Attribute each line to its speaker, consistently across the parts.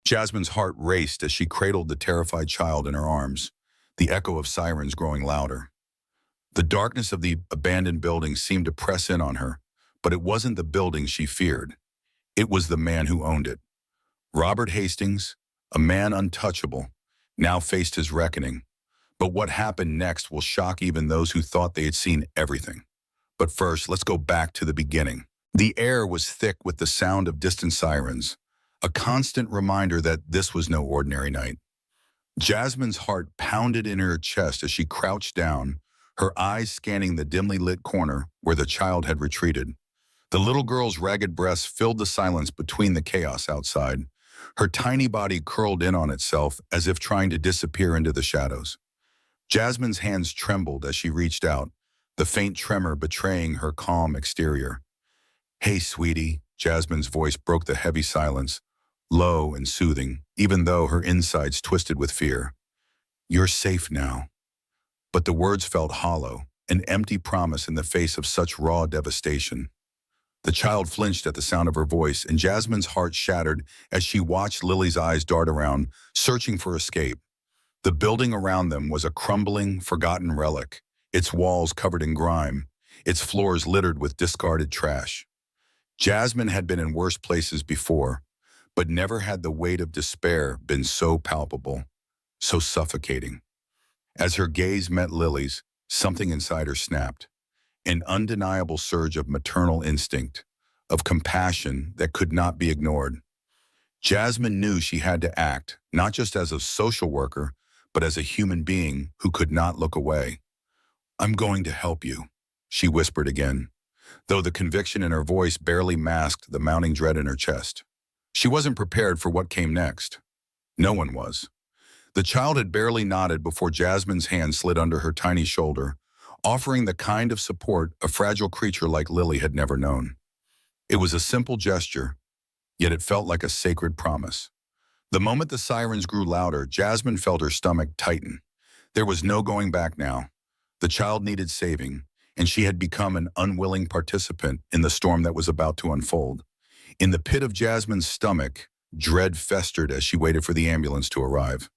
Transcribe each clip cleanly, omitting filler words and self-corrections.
Speaker 1: Jasmine's heart raced as she cradled the terrified child in her arms, the echo of sirens growing louder. The darkness of the abandoned building seemed to press in on her, but it wasn't the building she feared. It was the man who owned it. Robert Hastings, a man untouchable, now faced his reckoning. But what happened next will shock even those who thought they had seen everything. But first, let's go back to the beginning. The air was thick with the sound of distant sirens, a constant reminder that this was no ordinary night. Jasmine's heart pounded in her chest as she crouched down, her eyes scanning the dimly lit corner where the child had retreated. The little girl's ragged breasts filled the silence between the chaos outside. Her tiny body curled in on itself as if trying to disappear into the shadows. Jasmine's hands trembled as she reached out, the faint tremor betraying her calm exterior. "Hey, sweetie," Jasmine's voice broke the heavy silence, low and soothing, even though her insides twisted with fear. "You're safe now." But the words felt hollow, an empty promise in the face of such raw devastation. The child flinched at the sound of her voice, and Jasmine's heart shattered as she watched Lily's eyes dart around, searching for escape. The building around them was a crumbling, forgotten relic, its walls covered in grime, its floors littered with discarded trash. Jasmine had been in worse places before, but never had the weight of despair been so palpable, so suffocating. As her gaze met Lily's, something inside her snapped. An undeniable surge of maternal instinct, of compassion that could not be ignored. Jasmine knew she had to act, not just as a social worker, but as a human being who could not look away. "I'm going to help you," she whispered again, though the conviction in her voice barely masked the mounting dread in her chest. She wasn't prepared for what came next. No one was. The child had barely nodded before Jasmine's hand slid under her tiny shoulder, offering the kind of support a fragile creature like Lily had never known. It was a simple gesture, yet it felt like a sacred promise. The moment the sirens grew louder, Jasmine felt her stomach tighten. There was no going back now. The child needed saving, and she had become an unwilling participant in the storm that was about to unfold. In the pit of Jasmine's stomach, dread festered as she waited for the ambulance to arrive.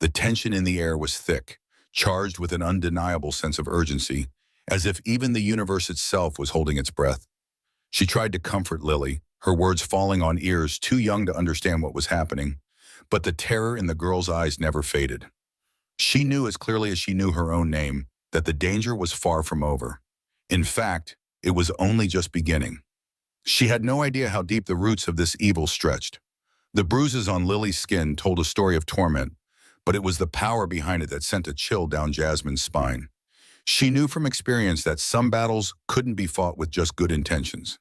Speaker 1: The tension in the air was thick, charged with an undeniable sense of urgency, as if even the universe itself was holding its breath. She tried to comfort Lily, her words falling on ears too young to understand what was happening, but the terror in the girl's eyes never faded. She knew as clearly as she knew her own name that the danger was far from over. In fact, it was only just beginning. She had no idea how deep the roots of this evil stretched. The bruises on Lily's skin told a story of torment, but it was the power behind it that sent a chill down Jasmine's spine. She knew from experience that some battles couldn't be fought with just good intentions.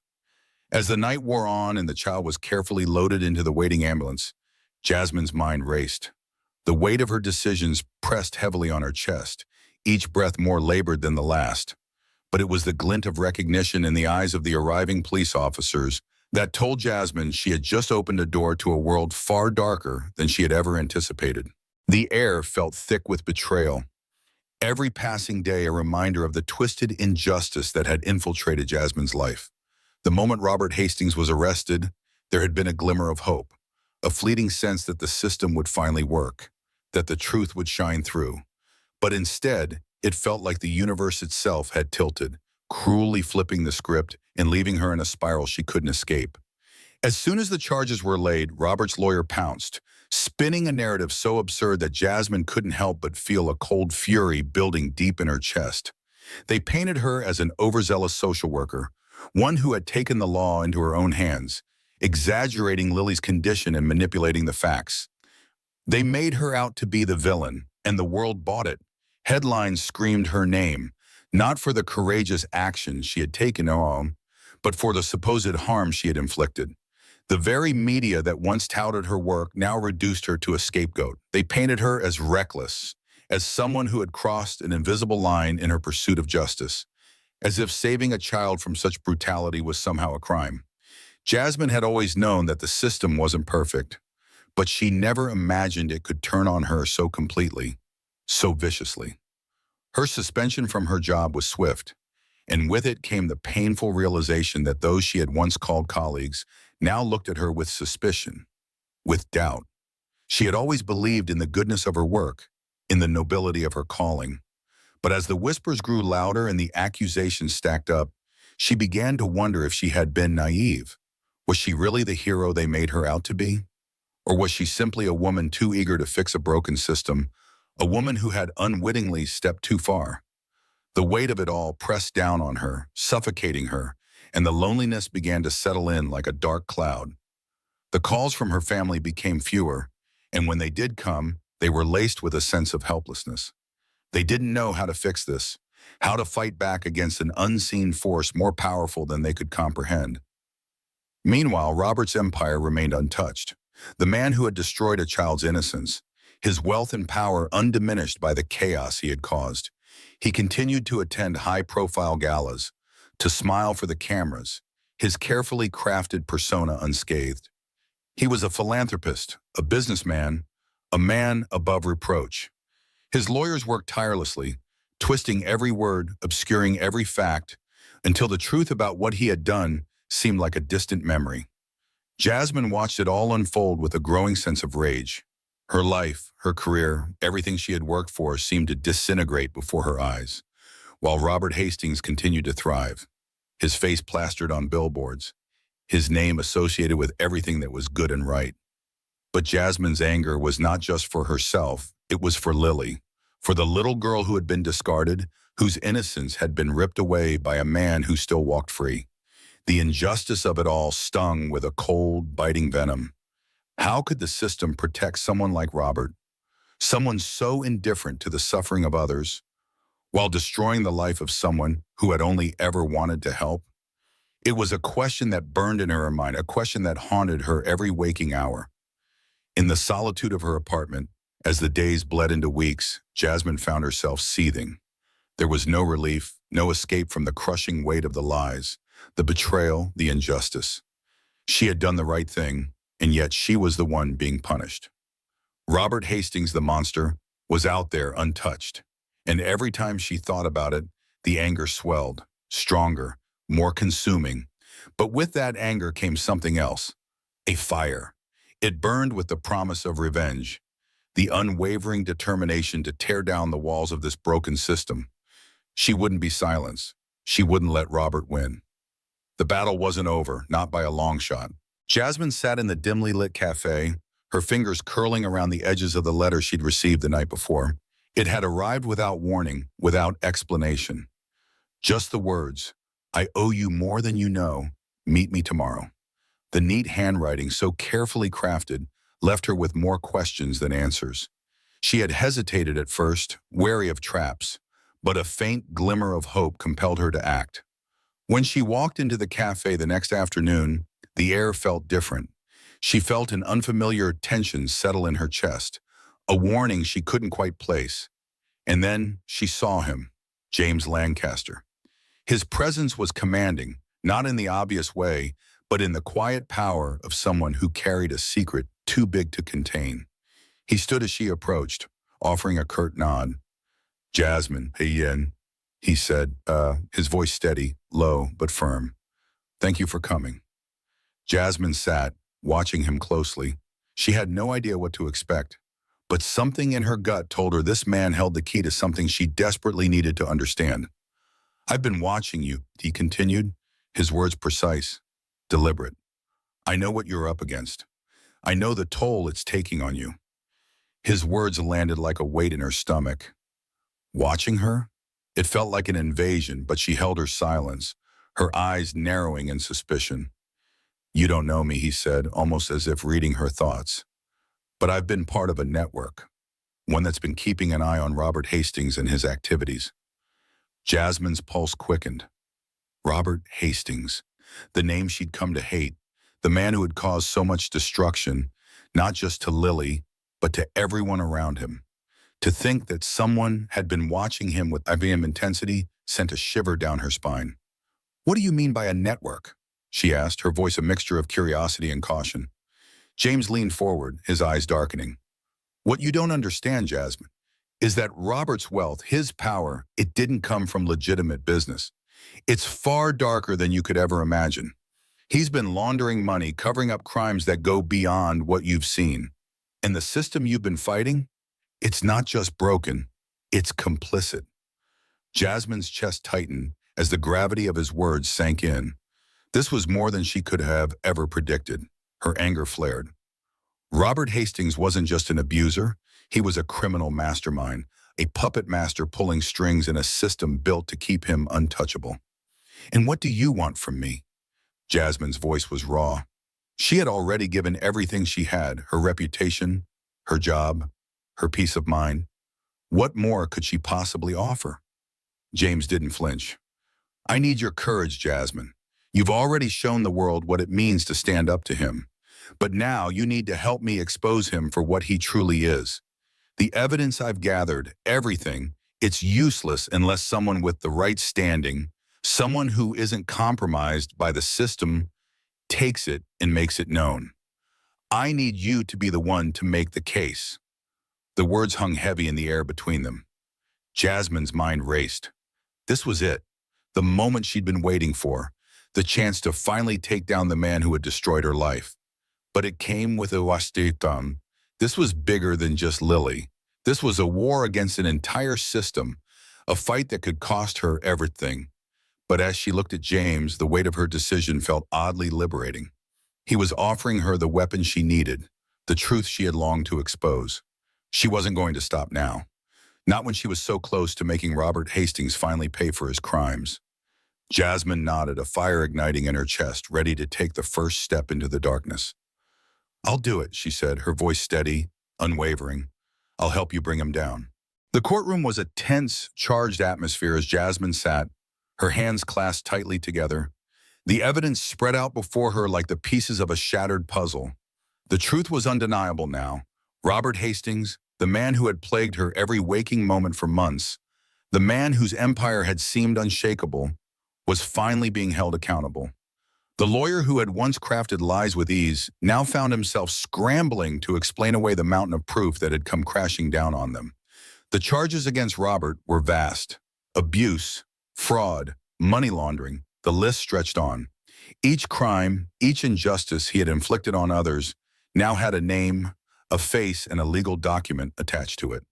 Speaker 1: As the night wore on and the child was carefully loaded into the waiting ambulance, Jasmine's mind raced. The weight of her decisions pressed heavily on her chest, each breath more labored than the last. But it was the glint of recognition in the eyes of the arriving police officers that told Jasmine she had just opened a door to a world far darker than she had ever anticipated. The air felt thick with betrayal. Every passing day a reminder of the twisted injustice that had infiltrated Jasmine's life. The moment Robert Hastings was arrested, there had been a glimmer of hope, a fleeting sense that the system would finally work, that the truth would shine through. But instead, it felt like the universe itself had tilted, cruelly flipping the script and leaving her in a spiral she couldn't escape. As soon as the charges were laid, Robert's lawyer pounced, spinning a narrative so absurd that Jasmine couldn't help but feel a cold fury building deep in her chest. They painted her as an overzealous social worker, one who had taken the law into her own hands, exaggerating Lily's condition and manipulating the facts. They made her out to be the villain, and the world bought it. Headlines screamed her name, not for the courageous action she had taken on, but for the supposed harm she had inflicted. The very media that once touted her work now reduced her to a scapegoat. They painted her as reckless, as someone who had crossed an invisible line in her pursuit of justice, as if saving a child from such brutality was somehow a crime. Jasmine had always known that the system wasn't perfect, but she never imagined it could turn on her so completely, so viciously. Her suspension from her job was swift, and with it came the painful realization that those she had once called colleagues now looked at her with suspicion, with doubt. She had always believed in the goodness of her work, in the nobility of her calling. But as the whispers grew louder and the accusations stacked up, she began to wonder if she had been naive. Was she really the hero they made her out to be? Or was she simply a woman too eager to fix a broken system, a woman who had unwittingly stepped too far? The weight of it all pressed down on her, suffocating her, and the loneliness began to settle in like a dark cloud. The calls from her family became fewer, and when they did come, they were laced with a sense of helplessness. They didn't know how to fix this, how to fight back against an unseen force more powerful than they could comprehend. Meanwhile, Robert's empire remained untouched. The man who had destroyed a child's innocence, his wealth and power undiminished by the chaos he had caused. He continued to attend high-profile galas, to smile for the cameras, his carefully crafted persona unscathed. He was a philanthropist, a businessman, a man above reproach. His lawyers worked tirelessly, twisting every word, obscuring every fact, until the truth about what he had done seemed like a distant memory. Jasmine watched it all unfold with a growing sense of rage. Her life, her career, everything she had worked for seemed to disintegrate before her eyes, while Robert Hastings continued to thrive, his face plastered on billboards, his name associated with everything that was good and right. But Jasmine's anger was not just for herself, it was for Lily, for the little girl who had been discarded, whose innocence had been ripped away by a man who still walked free. The injustice of it all stung with a cold, biting venom. How could the system protect someone like Robert, someone so indifferent to the suffering of others, while destroying the life of someone who had only ever wanted to help? It was a question that burned in her mind, a question that haunted her every waking hour. In the solitude of her apartment, as the days bled into weeks, Jasmine found herself seething. There was no relief, no escape from the crushing weight of the lies, the betrayal, the injustice. She had done the right thing, and yet she was the one being punished. Robert Hastings, the monster, was out there untouched, and every time she thought about it, the anger swelled, stronger, more consuming. But with that anger came something else, a fire. It burned with the promise of revenge, the unwavering determination to tear down the walls of this broken system. She wouldn't be silenced. She wouldn't let Robert win. The battle wasn't over, not by a long shot. Jasmine sat in the dimly lit cafe, her fingers curling around the edges of the letter she'd received the night before. It had arrived without warning, without explanation. Just the words, "I owe you more than you know. Meet me tomorrow." The neat handwriting, so carefully crafted, left her with more questions than answers. She had hesitated at first, wary of traps, but a faint glimmer of hope compelled her to act. When she walked into the cafe the next afternoon, the air felt different. She felt an unfamiliar tension settle in her chest, a warning she couldn't quite place. And then she saw him, James Lancaster. His presence was commanding, not in the obvious way, but in the quiet power of someone who carried a secret too big to contain. He stood as she approached, offering a curt nod. "Jasmine, hey Yen," he said, his voice steady, low, but firm. "Thank you for coming." Jasmine sat, watching him closely. She had no idea what to expect, but something in her gut told her this man held the key to something she desperately needed to understand. "I've been watching you," he continued, his words precise, deliberate. "I know what you're up against. I know the toll it's taking on you." His words landed like a weight in her stomach. Watching her? It felt like an invasion, but she held her silence, her eyes narrowing in suspicion. "You don't know me," he said, almost as if reading her thoughts. "But I've been part of a network, one that's been keeping an eye on Robert Hastings and his activities." Jasmine's pulse quickened. Robert Hastings, the name she'd come to hate, the man who had caused so much destruction, not just to Lily, but to everyone around him. To think that someone had been watching him with IBM intensity sent a shiver down her spine. "What do you mean by a network?" she asked, her voice a mixture of curiosity and caution. James leaned forward, his eyes darkening. "What you don't understand, Jasmine, is that Robert's wealth, his power, it didn't come from legitimate business. It's far darker than you could ever imagine. He's been laundering money, covering up crimes that go beyond what you've seen." And the system you've been fighting, it's not just broken, it's complicit. Jasmine's chest tightened as the gravity of his words sank in. This was more than she could have ever predicted. Her anger flared. Robert Hastings wasn't just an abuser, he was a criminal mastermind, a puppet master pulling strings in a system built to keep him untouchable. And what do you want from me? Jasmine's voice was raw. She had already given everything she had, her reputation, her job, her peace of mind. What more could she possibly offer? James didn't flinch. I need your courage, Jasmine. You've already shown the world what it means to stand up to him. But now you need to help me expose him for what he truly is. The evidence I've gathered, everything, it's useless unless someone with the right standing, someone who isn't compromised by the system, takes it and makes it known. I need you to be the one to make the case. The words hung heavy in the air between them. Jasmine's mind raced. This was it, the moment she'd been waiting for, the chance to finally take down the man who had destroyed her life. But it came with a washtitan. This was bigger than just Lily. This was a war against an entire system, a fight that could cost her everything. But as she looked at James, the weight of her decision felt oddly liberating. He was offering her the weapon she needed, the truth she had longed to expose. She wasn't going to stop now. Not when she was so close to making Robert Hastings finally pay for his crimes. Jasmine nodded, a fire igniting in her chest, ready to take the first step into the darkness. I'll do it, she said, her voice steady, unwavering. I'll help you bring him down. The courtroom was a tense, charged atmosphere as Jasmine sat, her hands clasped tightly together. The evidence spread out before her like the pieces of a shattered puzzle. The truth was undeniable now. Robert Hastings, the man who had plagued her every waking moment for months, the man whose empire had seemed unshakable, was finally being held accountable. The lawyer who had once crafted lies with ease now found himself scrambling to explain away the mountain of proof that had come crashing down on them. The charges against Robert were vast. Abuse, fraud, money laundering, the list stretched on. Each crime, each injustice he had inflicted on others now had a name, a face, and a legal document attached to it.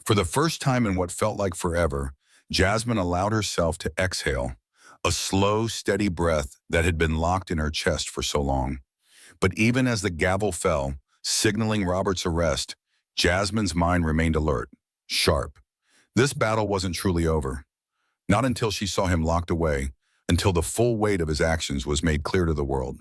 Speaker 1: For the first time in what felt like forever, Jasmine allowed herself to exhale, a slow, steady breath that had been locked in her chest for so long. But even as the gavel fell, signaling Robert's arrest, Jasmine's mind remained alert, sharp. This battle wasn't truly over. Not until she saw him locked away, until the full weight of his actions was made clear to the world.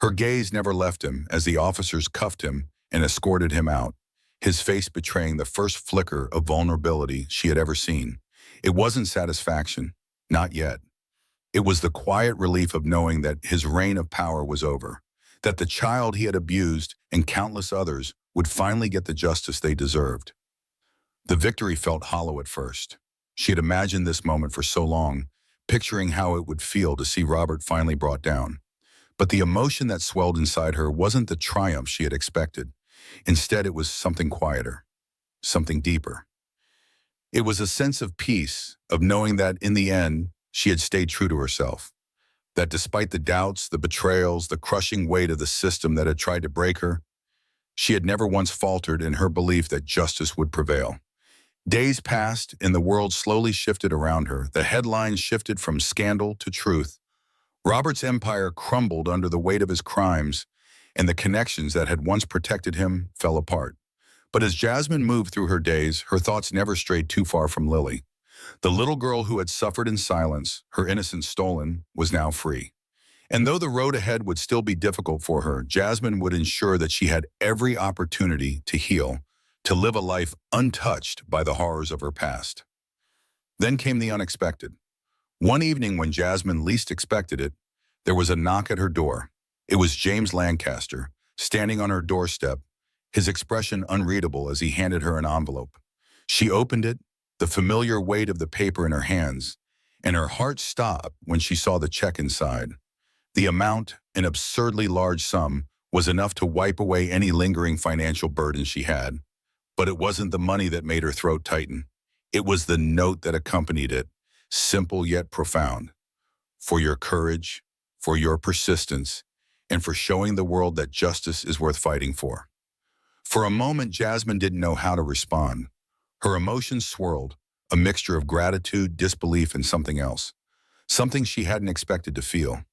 Speaker 1: Her gaze never left him as the officers cuffed him and escorted him out, his face betraying the first flicker of vulnerability she had ever seen. It wasn't satisfaction, not yet. It was the quiet relief of knowing that his reign of power was over, that the child he had abused and countless others would finally get the justice they deserved. The victory felt hollow at first. She had imagined this moment for so long, picturing how it would feel to see Robert finally brought down. But the emotion that swelled inside her wasn't the triumph she had expected. Instead, it was something quieter, something deeper. It was a sense of peace, of knowing that in the end, she had stayed true to herself. That despite the doubts, the betrayals, the crushing weight of the system that had tried to break her, she had never once faltered in her belief that justice would prevail. Days passed and the world slowly shifted around her. The headlines shifted from scandal to truth. Robert's empire crumbled under the weight of his crimes, and the connections that had once protected him fell apart. But as Jasmine moved through her days, her thoughts never strayed too far from Lily. The little girl who had suffered in silence, her innocence stolen, was now free. And though the road ahead would still be difficult for her, Jasmine would ensure that she had every opportunity to heal, to live a life untouched by the horrors of her past. Then came the unexpected. One evening when Jasmine least expected it, there was a knock at her door. It was James Lancaster, standing on her doorstep, his expression unreadable as he handed her an envelope. She opened it, the familiar weight of the paper in her hands, and her heart stopped when she saw the check inside. The amount, an absurdly large sum, was enough to wipe away any lingering financial burden she had. But it wasn't the money that made her throat tighten. It was the note that accompanied it, simple yet profound. For your courage, for your persistence, and for showing the world that justice is worth fighting for. For a moment, Jasmine didn't know how to respond. Her emotions swirled, a mixture of gratitude, disbelief, and something else. Something she hadn't expected to feel.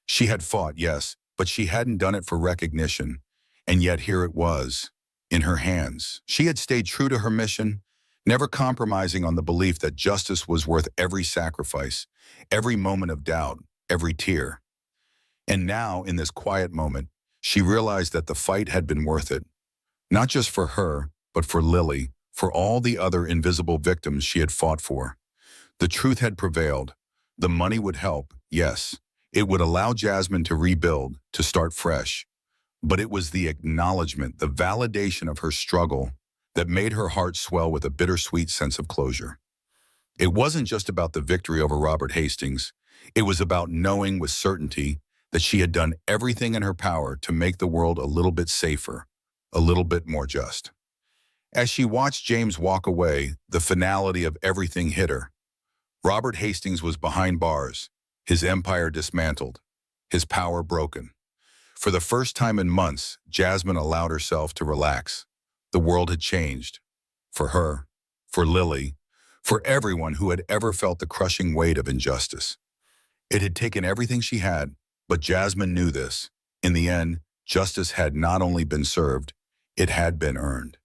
Speaker 1: She had fought, yes, but she hadn't done it for recognition. And yet here it was, in her hands. She had stayed true to her mission, never compromising on the belief that justice was worth every sacrifice, every moment of doubt, every tear. And now, in this quiet moment, she realized that the fight had been worth it. Not just for her, but for Lily, for all the other invisible victims she had fought for. The truth had prevailed. The money would help, yes. It would allow Jasmine to rebuild, to start fresh. But it was the acknowledgement, the validation of her struggle that made her heart swell with a bittersweet sense of closure. It wasn't just about the victory over Robert Hastings. It was about knowing with certainty that she had done everything in her power to make the world a little bit safer, a little bit more just. As she watched James walk away, the finality of everything hit her. Robert Hastings was behind bars, his empire dismantled, his power broken. For the first time in months, Jasmine allowed herself to relax. The world had changed. For her, for Lily, for everyone who had ever felt the crushing weight of injustice. It had taken everything she had, but Jasmine knew this. In the end, justice had not only been served, it had been earned.